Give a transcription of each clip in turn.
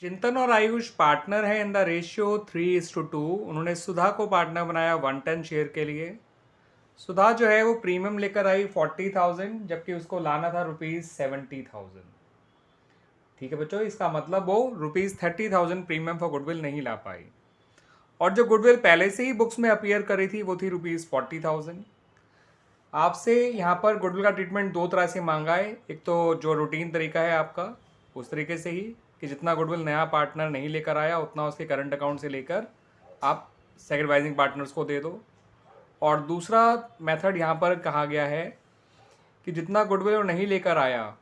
चिंतन और आयुष पार्टनर है इन द रेशियो 3:2। उन्होंने सुधा को पार्टनर बनाया 110 शेयर के लिए। सुधा जो है वो प्रीमियम लेकर आई 40,000, जबकि उसको लाना था ₹70,000। ठीक है बच्चों, इसका मतलब वो ₹30,000 प्रीमियम फॉर गुडविल नहीं ला पाई। और जो गुडविल पहले से ही बुक्स में अपीयर करी थी वो थी ₹40,000। आपसे यहाँ पर गुडविल का ट्रीटमेंट दो तरह से मांगा है। एक तो जो रूटीन तरीका है आपका, उस तरीके से ही कि जितना गुडविल नया पार्टनर नहीं लेकर आया उतना उसके करंट अकाउंट से लेकर आप सेक्रेटाइजिंग पार्टनर्स को दे दो। और दूसरा मेथड यहाँ पर कहा गया है कि जितना गुडविल वो नहीं लेकर आया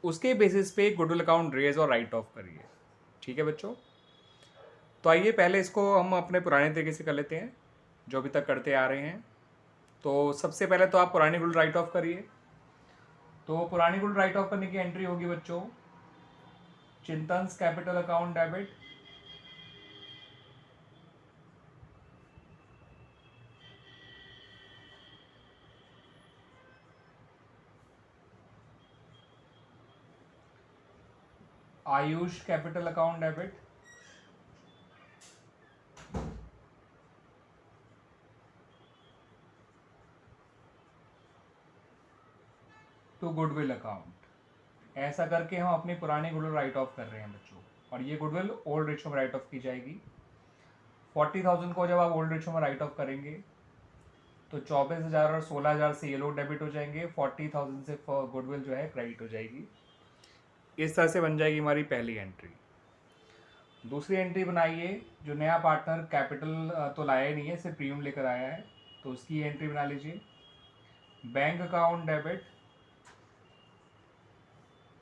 उसके बेसिस पे गुडविल अकाउंट रेज और राइट ऑफ करिए। ठीक है बच्चों, तो आइए पहले इसको हम अपने पुराने तरीके से कर लेते हैं जो अभी तक करते आ रहे हैं। तो सबसे पहले तो आप पुरानी गुडविल राइट ऑफ करिए। तो पुरानी गुडविल राइट ऑफ करने की एंट्री होगी बच्चों, Chintan's capital account debit, Ayush capital account debit, to goodwill account. ऐसा करके हम अपनी पुरानी गुडविल राइट ऑफ कर रहे हैं बच्चों, और ये गुडविल ओल्ड रेशियो में राइट ऑफ की जाएगी। 40,000 को जब आप ओल्ड रेशियो में राइट ऑफ करेंगे तो 24,000 और 16,000 से ये लोग डेबिट हो जाएंगे, 40,000 से गुडविल जो है क्रेडिट हो जाएगी। इस तरह से बन जाएगी हमारी पहली एंट्री। दूसरी एंट्री बनाइए, जो नया पार्टनर कैपिटल तो लाया ही नहीं है, सिर्फ प्रीमियम लेकर आया है, तो उसकी एंट्री बना लीजिए, bank account debit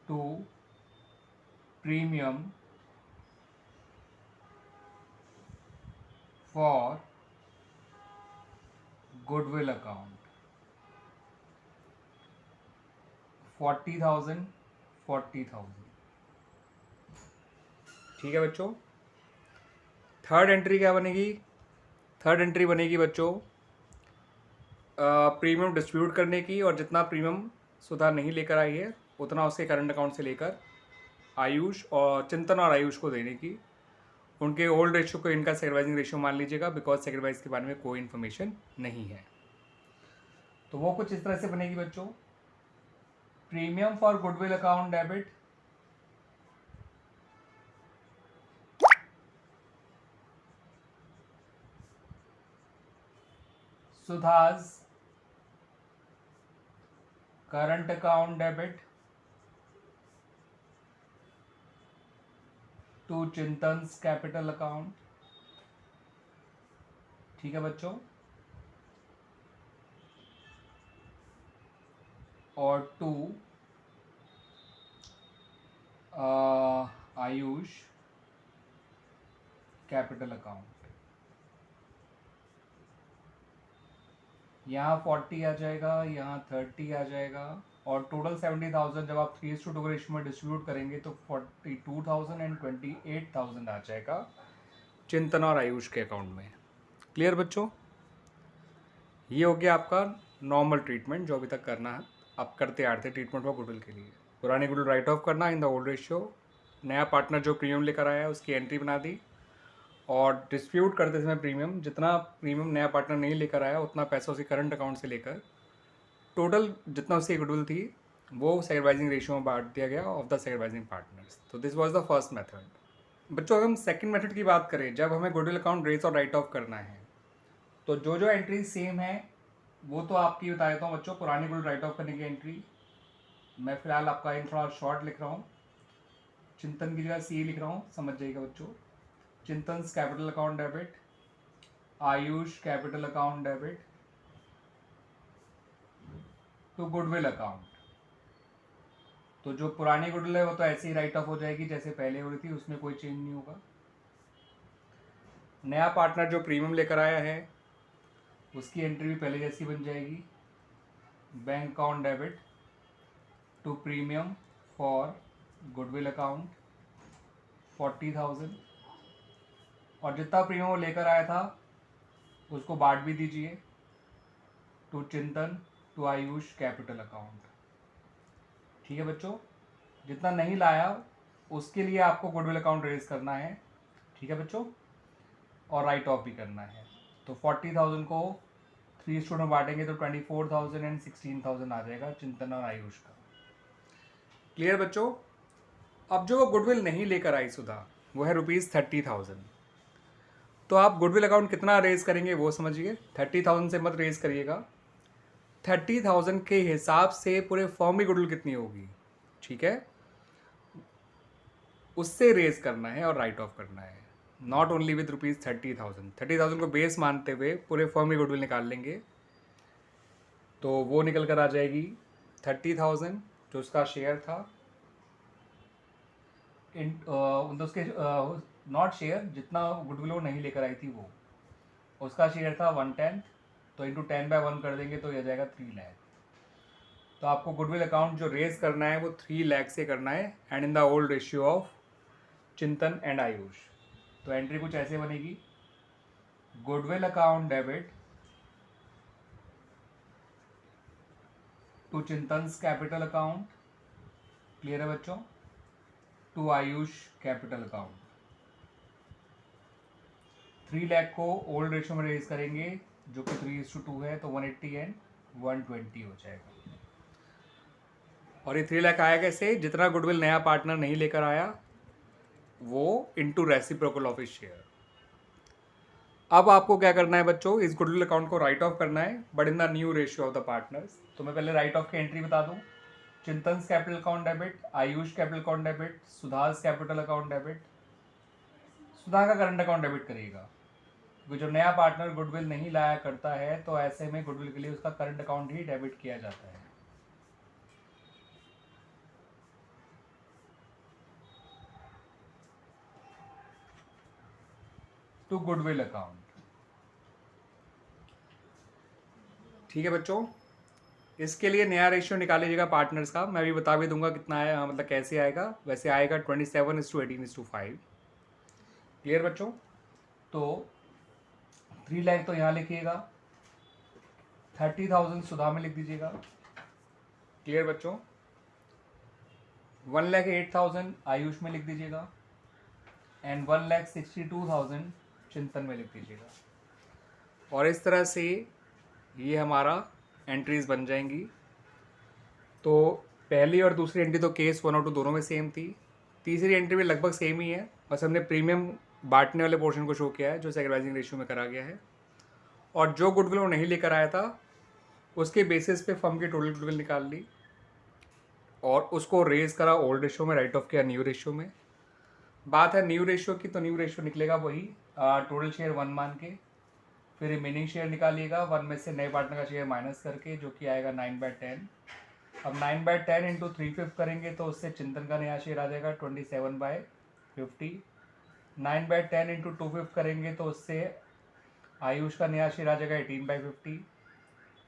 to premium for goodwill account 40,000 40,000। ठीक है बच्चों, थर्ड एंट्री क्या बनेगी? थर्ड एंट्री बनेगी बच्चों प्रीमियम डिस्ट्रीब्यूट करने की, और जितना प्रीमियम सुधा नहीं लेकर आई है उतना उसके करंट अकाउंट से लेकर आयुष और चिंतन और आयुष को देने की। उनके ओल्ड रेशियो को इनका सेक्रेटाइजिंग रेशियो मान लीजिएगा, बिकॉज सेक्रेटाइज के बारे में कोई इन्फॉर्मेशन नहीं है। तो वो कुछ इस तरह से बनेगी बच्चों, premium for goodwill account debit Sudha's current account debit to Chintan's capital account. ठीक है बच्चों, और टू आयुष कैपिटल अकाउंट। यहाँ 40 आ जाएगा, यहाँ 30 आ जाएगा, और टोटल 70,000 जब आप 3:2 रेशियो में डिस्ट्रीब्यूट करेंगे तो 42,000 एंड 28,000 आ जाएगा चिंतन और आयुष के अकाउंट में। क्लियर बच्चों? ये हो गया आपका नॉर्मल ट्रीटमेंट जो अभी तक करना है, आप करते आ रहे थे ट्रीटमेंट फॉर गुडविल के लिए। पुरानी गुडविल राइट ऑफ करना इन द ओल्ड रेशियो, नया पार्टनर जो प्रीमियम लेकर आया है उसकी एंट्री बना दी, और डिस्ट्रीब्यूट करते समय प्रीमियम, जितना प्रीमियम नया पार्टनर नहीं लेकर आया उतना पैसा उसके करंट अकाउंट से लेकर टोटल जितना उसकी गुडविल थी वो सेक्रेटाइजिंग रेशियो में बांट दिया गया ऑफ द सेक्रेटाइजिंग पार्टनर्स। तो this was the first method. बच्चों अगर हम सेकंड मेथड की बात करें, जब हमें गुडविल अकाउंट रेज और राइट ऑफ करना है, तो जो एंट्री सेम है वो तो आपकी बता देता हूँ बच्चों। पुरानी गुडविल राइट ऑफ करने की एंट्री मैं फिलहाल आपका इन थोड़ा शॉर्ट लिख रहा हूँ, चिंतन की जगह सी लिख रहा हूँ, समझ जाइएगा बच्चों। Chintan's capital account debit, Ayush capital account debit to goodwill account. तो जो पुरानी गुडविल है वो तो ऐसे ही राइट ऑफ हो जाएगी जैसे पहले हो रही थी, उसमें कोई चेंज नहीं होगा। नया पार्टनर जो प्रीमियम लेकर आया है उसकी एंट्री भी पहले जैसी बन जाएगी, bank account debit to premium for goodwill account 40,000, और जितना प्रीमियम वो लेकर आया था उसको बांट भी दीजिए टू चिंतन टू आयुष कैपिटल अकाउंट। ठीक है बच्चों, जितना नहीं लाया उसके लिए आपको गुडविल अकाउंट रेज करना है, ठीक है बच्चों, और राइट ऑफ भी करना है। तो 40,000 को 3 में बांटेंगे तो 24,000 एंड 16,000 आ जाएगा चिंतन और आयुष का। क्लियर बच्चों। अब जो वो गुडविल नहीं लेकर आई सुधा, वो है ₹30,000। तो आप गुडविल अकाउंट कितना रेज करेंगे वो समझिए। 30,000 से मत रेज करिएगा, 30,000 के हिसाब से पूरे फॉर्म की गुडविल कितनी होगी, ठीक है, उससे रेज करना है और राइट ऑफ करना है। Not only with ₹30,000। 30,000 को बेस मानते हुए पूरे फॉर्म की गुडविल निकाल लेंगे, तो वो निकल कर आ जाएगी 30,000 जो उसका शेयर था इन उसके नॉट शेयर, जितना गुडविल वो नहीं लेकर आई थी वो, उसका शेयर था 1/10, तो इंटू 10/1 कर देंगे तो यह जाएगा 3 लाख। तो आपको गुडविल अकाउंट जो रेज करना है वो 3 लाख से करना है, and in the old ratio of Chintan and Ayush. तो एंट्री कुछ ऐसे बनेगी, goodwill account debit to Chintan's capital account, clear है बच्चों, to Ayush capital account. 3 lakh को ओल्ड रेशियो में रेज करेंगे जो कि 3:2 है, तो 180 एंड 120 हो जाएगा। और ये 3 लाख आया कैसे, जितना गुडविल नया पार्टनर नहीं लेकर आया वो into reciprocal of his share. अब आपको क्या करना है बच्चों, इस गुडविल अकाउंट को राइट ऑफ करना है, but in the new ratio of the partners. तो मैं पहले राइट ऑफ की एंट्री बता दूं, Chintan's capital account debit, Ayush capital account debit, Sudha's capital account debit. Sudha का करंट अकाउंट डेबिट करिएगा, क्योंकि जो नया पार्टनर गुडविल नहीं लाया करता है तो ऐसे में गुडविल के लिए उसका करंट अकाउंट ही डेबिट किया जाता है। टू गुडविल अकाउंट, ठीक है बच्चों। इसके लिए नया रेशियो निकाल लीजिएगा पार्टनर्स का, मैं अभी बता भी दूंगा कितना आया, मतलब कैसे आएगा। वैसे आएगा 27:18:5। क्लियर बच्चों। तो 3 लाख तो यहाँ लिखिएगा, 30,000 सुधा में लिख दीजिएगा, क्लियर बच्चों। 1,08,000 आयुष में लिख दीजिएगा, एंड 1,62,000 चिंतन में लिख दीजिएगा। और इस तरह से ये हमारा एंट्रीज बन जाएंगी। तो पहली और दूसरी एंट्री तो केस 1 और 2 दोनों में सेम थी, तीसरी एंट्री भी लगभग सेम ही है, बस हमने प्रीमियम बांटने वाले पोर्शन को शो किया है जो सेक्रीफाइसिंग रेशियो में करा गया है। और जो गुडविल वो नहीं लेकर आया था उसके बेसिस पे फर्म की टोटल गुडविल निकाल ली और उसको रेज करा ओल्ड रेशियो में, राइट ऑफ किया न्यू रेशियो में। बात है न्यू रेशियो की, तो न्यू रेशियो निकलेगा वही टोटल शेयर 1 मान के, फिर रिमेनिंग शेयर निकालिएगा 1 में से नए पार्टनर का शेयर माइनस करके, जो कि आएगा 9/10। अब 9/10 इंटू 3/5 करेंगे तो उससे चिंतन का नया शेयर आ जाएगा 27/50। 9/10 इंटू 2/5 करेंगे तो उससे आयुष का नया शेयर आ जाएगा 18/50,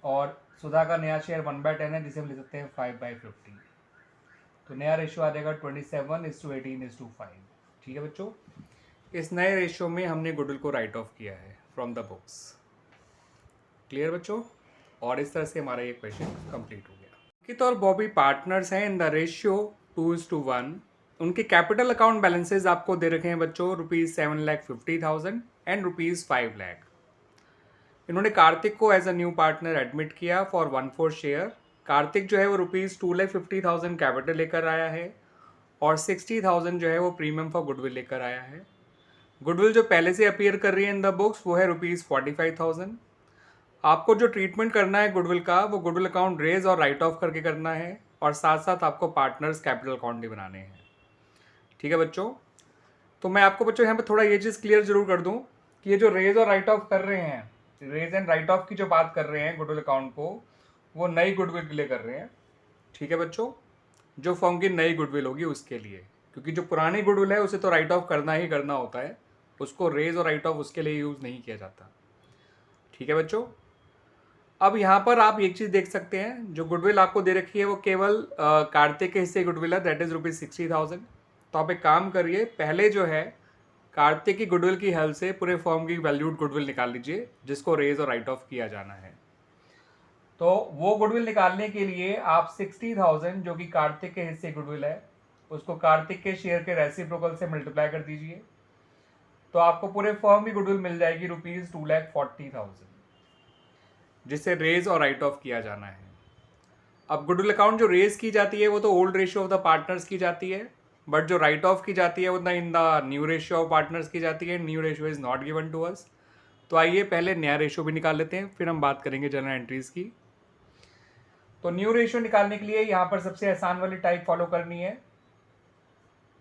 और सुधा का नया शेयर 1/10 है जिसे हम ले सकते हैं 5/50। तो नया रेशियो आ जाएगा 27:18:5। ठीक है बच्चों, इस नए रेशियो में हमने गुडविल को राइट ऑफ किया है फ्रॉम द बुक्स। क्लियर बच्चों। और इस तरह से हमारा ये क्वेश्चन कंप्लीट हो गया। अंकित और बॉबी पार्टनर्स हैं इन द रेशियो 2:1। उनके कैपिटल अकाउंट बैलेंसेज आपको दे रखे हैं बच्चों ₹7,50,000 एंड ₹5 लाख। इन्होंने कार्तिक को as a new partner admit किया फॉर 1/4 शेयर। कार्तिक जो है वो ₹2,50,000 कैपिटल लेकर आया है और 60,000 जो है वो प्रीमियम फॉर गुडविल लेकर आया है। गुडविल जो पहले से अपीयर कर रही है इन द बुक्स वो है ₹45,000। आपको जो ट्रीटमेंट करना है गुडविल का वो गुडविल अकाउंट रेज और राइट ऑफ करके करना है, और साथ साथ आपको पार्टनर्स कैपिटल अकाउंट भी बनाने हैं। ठीक है बच्चों। तो मैं आपको बच्चों यहाँ पे थोड़ा ये चीज़ क्लियर जरूर कर दूँ कि ये जो रेज और राइट ऑफ कर रहे हैं, रेज एंड राइट ऑफ की जो बात कर रहे हैं गुडविल अकाउंट को, वो नई गुडविल के लिए कर रहे हैं। ठीक है बच्चों, जो फर्म की नई गुडविल होगी उसके लिए, क्योंकि जो पुरानी गुडविल है उसे तो राइट ऑफ करना ही करना होता है, उसको रेज और राइट ऑफ उसके लिए यूज़ नहीं किया जाता। ठीक है बच्चों। अब यहाँ पर आप एक चीज़ देख सकते हैं, जो गुडविल आपको दे रखी है वो केवल कार्तिक के हिस्से गुडविल है, दैट इज़ ₹60,000। तो आप एक काम करिए, पहले जो है कार्तिक की गुडविल की हेल्प से पूरे फर्म की वैल्यूड गुडविल निकाल लीजिए जिसको रेज और राइट ऑफ किया जाना है। तो वो गुडविल निकालने के लिए आप 60,000 जो कि कार्तिक के हिस्से गुडविल है उसको कार्तिक के शेयर के रेसिप्रोकल से मल्टीप्लाई कर दीजिए, तो आपको पूरे फर्म की गुडविल मिल जाएगी ₹2,40,000, जिसे रेज और राइट ऑफ किया जाना है। अब गुडविल अकाउंट जो रेज की जाती है वो तो old ratio of the partners की जाती है, बट जो राइट ऑफ की जाती है वो in the new ratio of partners की जाती है। New ratio is not given to us. तो आइए पहले नया रेशियो भी निकाल लेते हैं, फिर हम बात करेंगे जनरल एंट्रीज की। तो न्यू रेशियो निकालने के लिए यहाँ पर सबसे आसान वाली टाइप फॉलो करनी है।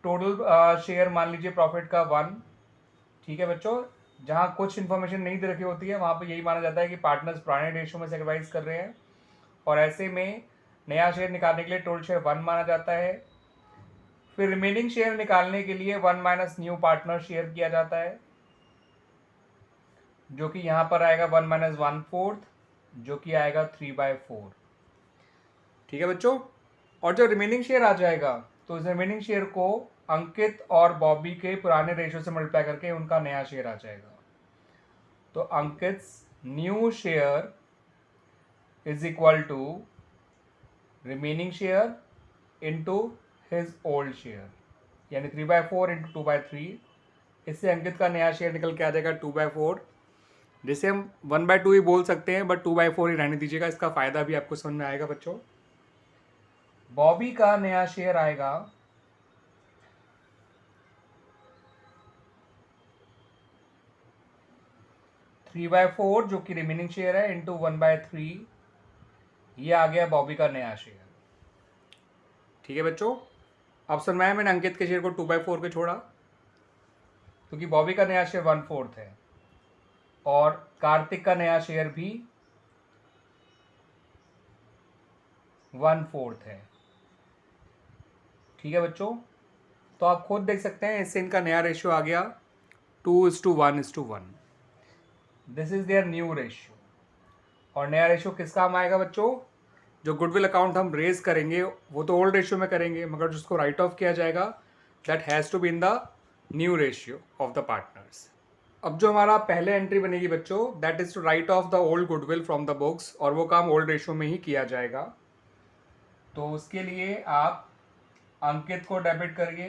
टोटल शेयर मान लीजिए प्रॉफिट का 1, ठीक है बच्चों। जहाँ कुछ इन्फॉर्मेशन नहीं दे रखी होती है वहाँ पर यही माना जाता है कि पार्टनर्स पुराने रेशियो में सेक्रीफाइस कर रहे हैं, और ऐसे में नया शेयर निकालने के लिए टोटल शेयर 1 माना जाता है। फिर रिमेनिंग शेयर निकालने के लिए 1 माइनस न्यू पार्टनर शेयर किया जाता है, जो कि यहाँ पर आएगा 1 माइनस 1/4, जो कि आएगा 3/4, ठीक है बच्चों। और जब रिमेनिंग शेयर आ जाएगा तो इस रिमेनिंग शेयर को अंकित और बॉबी के पुराने रेशियो से मल्टीप्लाई करके उनका नया शेयर आ जाएगा। तो Ankit new share is equal to remaining share into his old share, यानी 3/4 इंटू 2/3। इससे अंकित का नया शेयर निकल के आ जाएगा 2/4, जिसे हम 1/2 ही बोल सकते हैं, बट 2/4 ही रहने दीजिएगा, इसका फायदा भी आपको समझ में आएगा बच्चों। बॉबी का नया शेयर आएगा 3/4, जो कि रिमेनिंग शेयर है, इंटू 1/3, ये आ गया बॉबी का नया शेयर, ठीक है बच्चों। अब समझ में आया मैंने अंकित के शेयर को 2/4 पे छोड़ा, क्योंकि बॉबी का नया शेयर 1/4 है और कार्तिक का नया शेयर भी 1/4 है, ठीक है बच्चों। तो आप खुद देख सकते हैं, इससे इनका नया रेशियो आ गया 2:1:1। This is their new ratio. और नया रेशियो किस काम आएगा बच्चों? जो गुडविल अकाउंट हम रेज करेंगे वो तो ओल्ड रेशियो में करेंगे, मगर जिसको राइट ऑफ किया जाएगा that has to be in the new ratio of the partners. अब जो हमारा पहले एंट्री बनेगी बच्चों, that is to write off the old goodwill from the books, और वो काम ओल्ड रेशियो में ही किया जाएगा। तो उसके लिए आप अंकित को डेबिट करिए,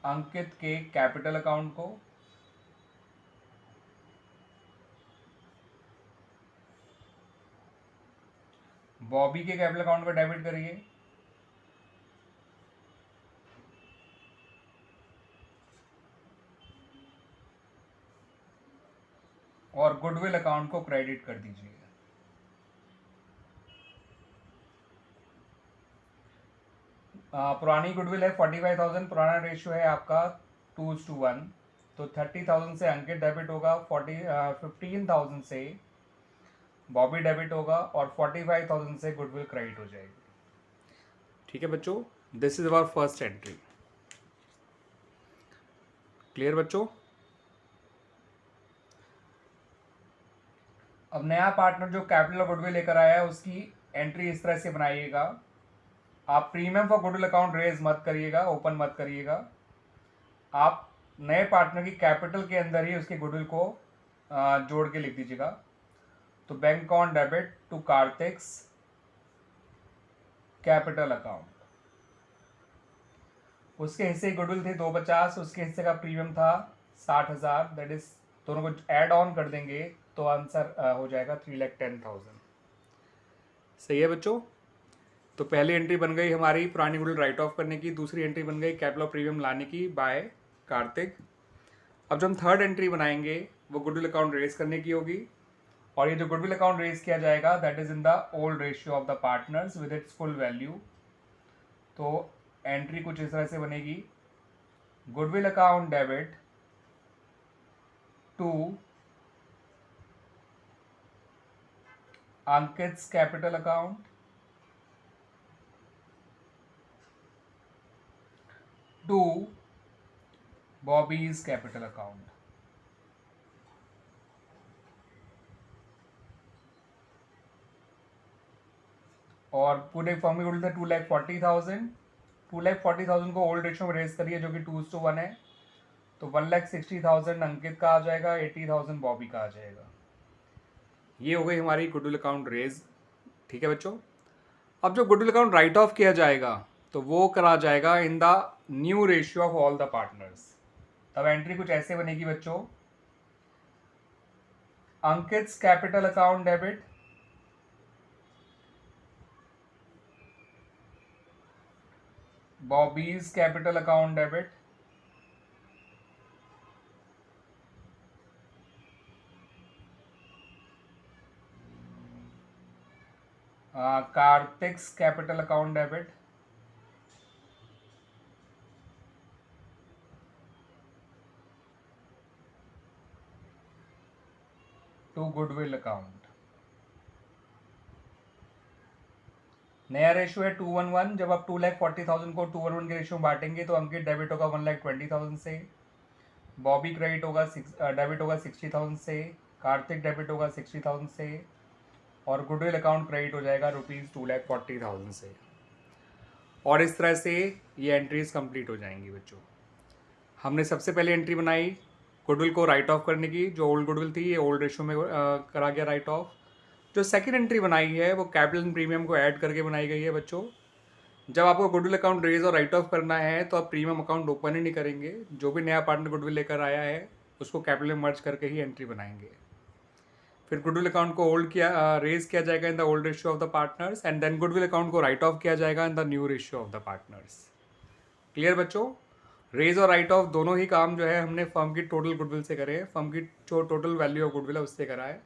अंकित के कैपिटल अकाउंट को, बॉबी के कैपिटल अकाउंट को डेबिट करिए, और गुडविल अकाउंट को क्रेडिट कर दीजिए। पुरानी गुडविल है 45,000, पुराना रेशियो है आपका 2:1, तो 30,000 से अंकित डेबिट होगा, 15,000 से बॉबी डेबिट होगा, और 45,000 से गुडविल क्रेडिट हो जाएगी, ठीक है बच्चों। This is our first entry. Clear बच्चों? अब नया पार्टनर जो कैपिटल और गुडविल लेकर आया है उसकी एंट्री इस तरह से बनाइएगा। आप premium for goodwill account raise मत करिएगा, ओपन मत करिएगा। आप नए पार्टनर की कैपिटल के अंदर ही उसके गुडविल को जोड़ के लिख दीजिएगा। तो bank account debit to Kartik's capital account, उसके हिस्से की गुडविल थी 250, उसके हिस्से का प्रीमियम था 60,000, दैट इज दोनों को ऐड ऑन कर देंगे तो आंसर हो जाएगा 3,10,000। सही है बच्चों? तो पहली एंट्री बन गई हमारी पुरानी गुडविल राइट ऑफ करने की, दूसरी एंट्री बन गई कैपिटल और प्रीमियम लाने की बाय कार्तिक। अब जो हम थर्ड एंट्री बनाएंगे वो गुडविल अकाउंट रेज करने की होगी, और ये जो गुडविल अकाउंट रेज किया जाएगा that is in the old ratio of the partners with its full value. तो एंट्री कुछ इस तरह से बनेगी, goodwill account debit to Ankit's capital account to Bobby's capital account. और पूरे फॉर्म की गुडविल था 2,40,000। 2,40,000 को ओल्ड रेशियो में रेज करिए जो कि 2:1 है, तो 1,60,000 अंकित का आ जाएगा, 80,000 बॉबी का आ जाएगा। ये हो गई हमारी गुडविल अकाउंट रेज, ठीक है बच्चों। अब जो गुडविल अकाउंट राइट ऑफ किया जाएगा तो वो करा जाएगा in the new ratio of all the partners. तब एंट्री कुछ ऐसे बनेगी बच्चों, Ankit's capital account debit, Bobby's capital account debit, Kartik's capital account debit, to goodwill account. नया रेशियो है 2:1:1। जब आप 2,40,000 को 2:1:1 के रेशियो में बांटेंगे तो अंकित डेबिट होगा 1,20,000 से, बॉबी क्रेडिट होगा डेबिट होगा 60,000 से, कार्तिक डेबिट होगा 60,000 से, और गुडविल अकाउंट क्रेडिट हो जाएगा ₹2,40,000 से। और इस तरह से ये एंट्रीज कंप्लीट हो जाएंगी बच्चों। हमने सबसे पहले एंट्री बनाई गुडविल को राइट ऑफ करने की, जो ओल्ड गुडविल थी ये ओल्ड रेशियो में करा गया राइट ऑफ। जो सेकंड एंट्री बनाई है वो कैपिटल एंड प्रीमियम को ऐड करके बनाई गई है बच्चों। जब आपको गुडविल अकाउंट रेज और राइट ऑफ करना है तो आप प्रीमियम अकाउंट ओपन ही नहीं करेंगे, जो भी नया पार्टनर गुडविल लेकर आया है उसको कैपिटल में मर्ज करके ही एंट्री बनाएंगे। फिर गुडविल अकाउंट को रेज किया जाएगा in the old ratio of the partners, and then goodwill account को राइट ऑफ किया जाएगा in the new ratio of the partners. Clear बच्चों? रेज और राइट ऑफ दोनों ही काम जो है हमने फर्म की टोटल गुडविल से करे हैं, फर्म की जो टोटल वैल्यू ऑफ गुडविल है उससे करा है।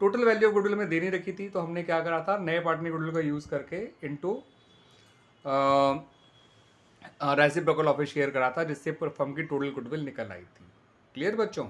टोटल वैल्यू ऑफ गुडविल में देनी रखी थी तो हमने क्या करा था, नए पार्टनर गुडविल का यूज़ करके इनटू रेसिप्रोकल ऑफिस शेयर करा था, जिससे फर्म की टोटल गुडविल निकल आई थी। क्लियर बच्चों?